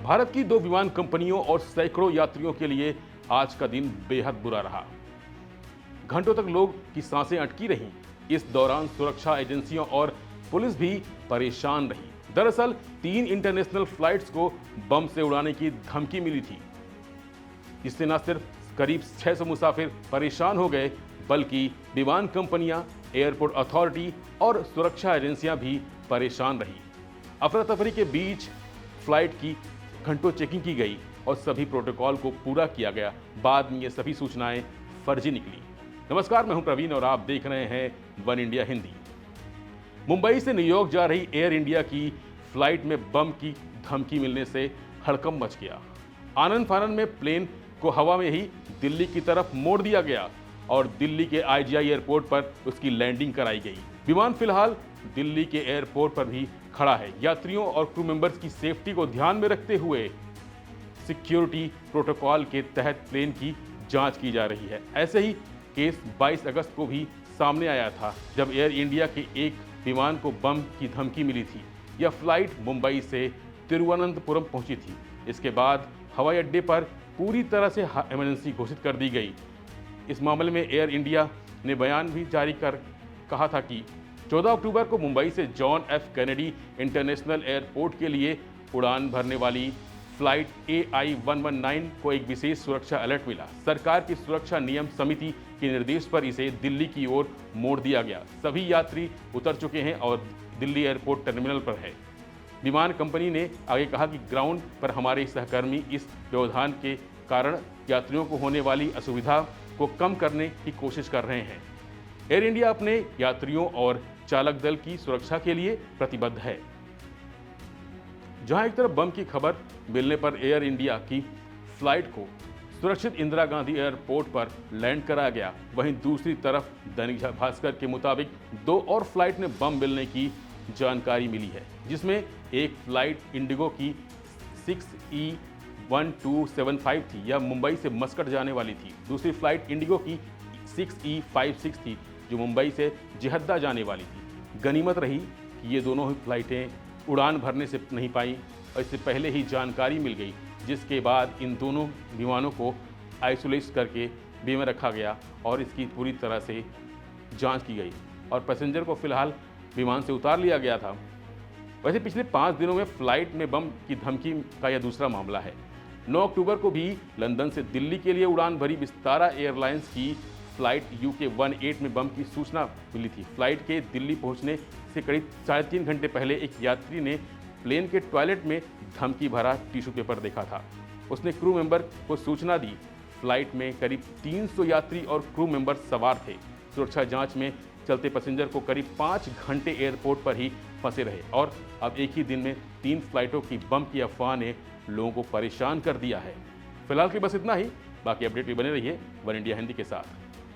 भारत की दो विमान कंपनियों और सैकड़ों यात्रियों के लिए आज का दिन बेहद बुरा रहा। घंटों तक लोग की सांसें अटकी रहीं। इस दौरान सुरक्षा एजेंसियों और पुलिस भी परेशान रही। दरअसल 3 इंटरनेशनल फ्लाइट्स को बम से उड़ाने की धमकी मिली थी। इससे न सिर्फ करीब 600 मुसाफिर परेशान हो गए, बल्कि विमान कंपनियां, एयरपोर्ट अथॉरिटी और सुरक्षा एजेंसियां भी परेशान रही। अफरा तफरी के बीच फ्लाइट की घंटों चेकिंग की गई और सभी प्रोटोकॉल को पूरा किया गया। बाद में ये सभी सूचनाएं फर्जी निकली। नमस्कार, मैं हूं प्रवीण और आप देख रहे हैं वन इंडिया हिंदी। मुंबई से न्यूयॉर्क जा रही एयर इंडिया की फ्लाइट में बम की धमकी मिलने से हड़कंप मच गया। आनन फानन में प्लेन को हवा में ही दिल्ली की तरफ मोड़ दिया गया और दिल्ली के आईजीआई एयरपोर्ट पर उसकी लैंडिंग कराई गई। विमान फिलहाल दिल्ली के एयरपोर्ट पर भी खड़ा है। यात्रियों और क्रू मेंबर्स की सेफ्टी को ध्यान में रखते हुए सिक्योरिटी प्रोटोकॉल के तहत प्लेन की जांच की जा रही है। ऐसे ही केस 22 अगस्त को भी सामने आया था, जब एयर इंडिया के एक विमान को बम की धमकी मिली थी। यह फ्लाइट मुंबई से तिरुवनंतपुरम पहुंची थी। इसके बाद हवाई अड्डे पर पूरी तरह से इमरजेंसी घोषित कर दी गई। इस मामले में एयर इंडिया ने बयान भी जारी कर कहा था कि 14 अक्टूबर को मुंबई से John F Kennedy international airport के लिए उड़ान भरने वाली फ्लाइट AI-119 को एक विशेष सुरक्षा अलर्ट मिला। सरकार की सुरक्षा नियम समिति के निर्देश पर इसे दिल्ली की ओर मोड़ दिया गया। सभी यात्री उतर चुके हैं और दिल्ली एयरपोर्ट टर्मिनल पर है। विमान कंपनी ने आगे कहा कि ग्राउंड पर हमारे सहकर्मी इस व्यवधान के कारण यात्रियों को होने वाली असुविधा को कम करने की कोशिश कर रहे हैं। एयर इंडिया अपने यात्रियों और चालक दल की सुरक्षा के लिए प्रतिबद्ध है। जहां एक तरफ बम की खबर मिलने पर एयर इंडिया की फ्लाइट को सुरक्षित इंदिरा गांधी एयरपोर्ट पर लैंड कराया गया, वहीं दूसरी तरफ दैनिक भास्कर के मुताबिक 2 और फ्लाइट में बम मिलने की जानकारी मिली है, जिसमें एक फ्लाइट इंडिगो की 6E1275 थी। यह मुंबई से मस्कट जाने वाली थी। दूसरी फ्लाइट इंडिगो की 6E56 थी, जो मुंबई से जेहद्दा जाने वाली थी। गनीमत रही कि ये दोनों ही फ्लाइटें उड़ान भरने से नहीं पाई और इससे पहले ही जानकारी मिल गई, जिसके बाद इन दोनों विमानों को आइसोलेट करके बे में रखा गया और इसकी पूरी तरह से जांच की गई और पैसेंजर को फिलहाल विमान से उतार लिया गया था। वैसे पिछले 5 दिनों में फ्लाइट में बम की धमकी का यह दूसरा मामला है। 9 अक्टूबर को भी लंदन से दिल्ली के लिए उड़ान भरी विस्तारा एयरलाइंस की फ्लाइट UK-18 में बम की सूचना मिली थी। फ्लाइट के दिल्ली पहुंचने से करीब 3.5 घंटे पहले एक यात्री ने प्लेन के टॉयलेट में धमकी भरा टिश्यू पेपर देखा था। उसने क्रू मेंबर को सूचना दी। फ्लाइट में करीब 300 यात्री और क्रू मेंबर सवार थे। सुरक्षा जांच में चलते पैसेंजर को करीब 5 घंटे एयरपोर्ट पर ही फंसे रहे और अब एक ही दिन में 3 फ्लाइटों की बम की अफवाह ने लोगों को परेशान कर दिया है। फिलहाल की बस इतना ही। बाकी अपडेट भी बने रहिए वन इंडिया हिंदी के साथ।